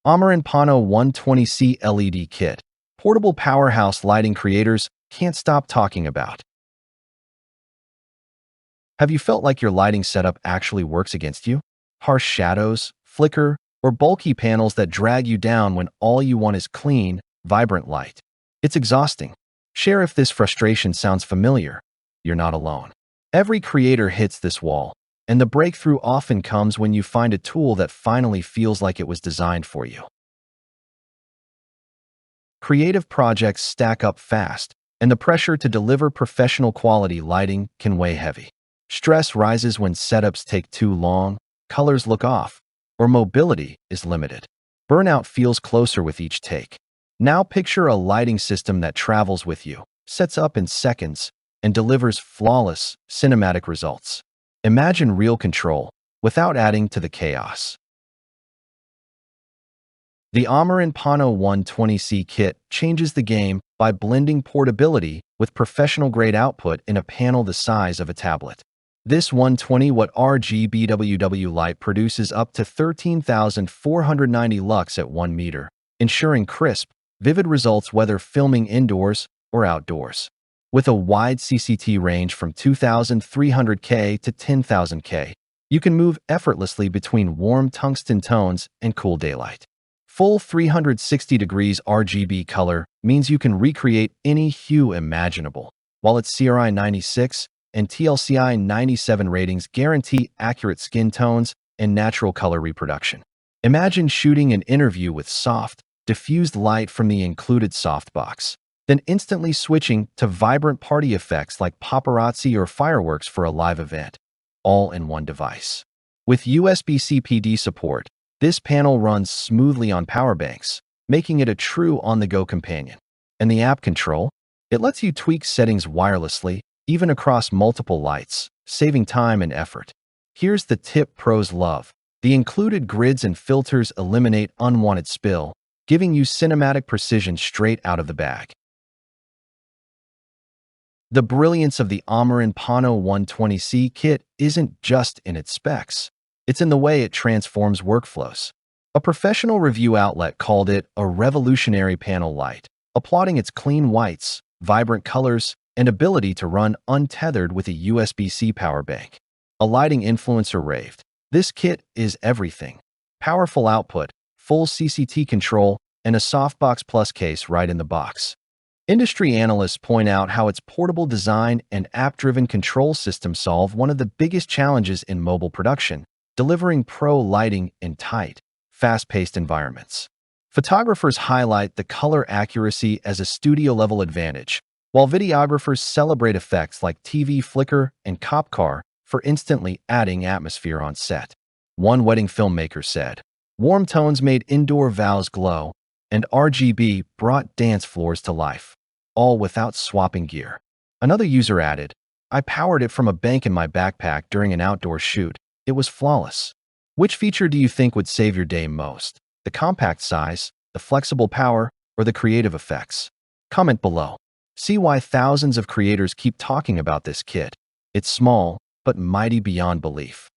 Amaran Pano 120c LED kit. Portable powerhouse lighting creators can't stop talking about. Have you felt like your lighting setup actually works against you? Harsh shadows, flicker, or bulky panels that drag you down when all you want is clean, vibrant light. It's exhausting. Share if this frustration sounds familiar. You're not alone. Every creator hits this wall, and the breakthrough often comes when you find a tool that finally feels like it was designed for you. Creative projects stack up fast, and the pressure to deliver professional quality lighting can weigh heavy. Stress rises when setups take too long, colors look off, or mobility is limited. Burnout feels closer with each take. Now picture a lighting system that travels with you, sets up in seconds, and delivers flawless, cinematic results. Imagine real control without adding to the chaos. The Amaran Pano 120c kit changes the game by blending portability with professional-grade output in a panel the size of a tablet. This 120-watt RGBWW light produces up to 13,490 lux at 1 meter, ensuring crisp, vivid results whether filming indoors or outdoors. With a wide CCT range from 2,300K to 10,000K, you can move effortlessly between warm tungsten tones and cool daylight. Full 360 degrees RGB color means you can recreate any hue imaginable, while its CRI 96 and TLCI 97 ratings guarantee accurate skin tones and natural color reproduction. Imagine shooting an interview with soft, diffused light from the included softbox, then instantly switching to vibrant party effects like paparazzi or fireworks for a live event, all in one device. With USB-C PD support, this panel runs smoothly on power banks, making it a true on-the-go companion. And the app control? It lets you tweak settings wirelessly, even across multiple lights, saving time and effort. Here's the tip pros love. The included grids and filters eliminate unwanted spill, giving you cinematic precision straight out of the bag. The brilliance of the Amaran Pano 120c kit isn't just in its specs. It's in the way it transforms workflows. A professional review outlet called it a revolutionary panel light, applauding its clean whites, vibrant colors, and ability to run untethered with a USB-C power bank. A lighting influencer raved, "This kit is everything. Powerful output, full CCT control, and a softbox plus case right in the box." Industry analysts point out how its portable design and app-driven control system solve one of the biggest challenges in mobile production, delivering pro lighting in tight, fast-paced environments. Photographers highlight the color accuracy as a studio-level advantage, while videographers celebrate effects like TV flicker and cop car for instantly adding atmosphere on set. One wedding filmmaker said, "Warm tones made indoor vows glow, and RGB brought dance floors to life, all without swapping gear." Another user added, "I powered it from a bank in my backpack during an outdoor shoot. It was flawless." Which feature do you think would save your day most? The compact size, the flexible power, or the creative effects? Comment below. See why thousands of creators keep talking about this kit. It's small, but mighty beyond belief.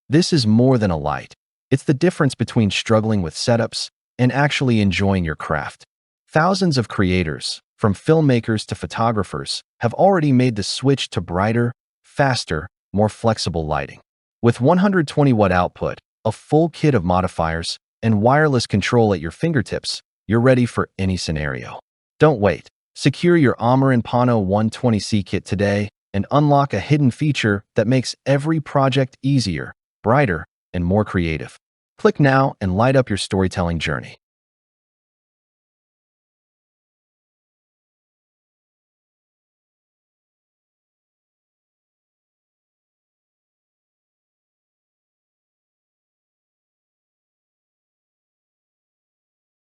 This is more than a light. It's the difference between struggling with setups and actually enjoying your craft. Thousands of creators, from filmmakers to photographers, have already made the switch to brighter, faster, more flexible lighting. With 120-watt output, a full kit of modifiers, and wireless control at your fingertips, you're ready for any scenario. Don't wait. Secure your Amaran Pano 120c kit today and unlock a hidden feature that makes every project easier, brighter, and more creative. Click now and light up your storytelling journey.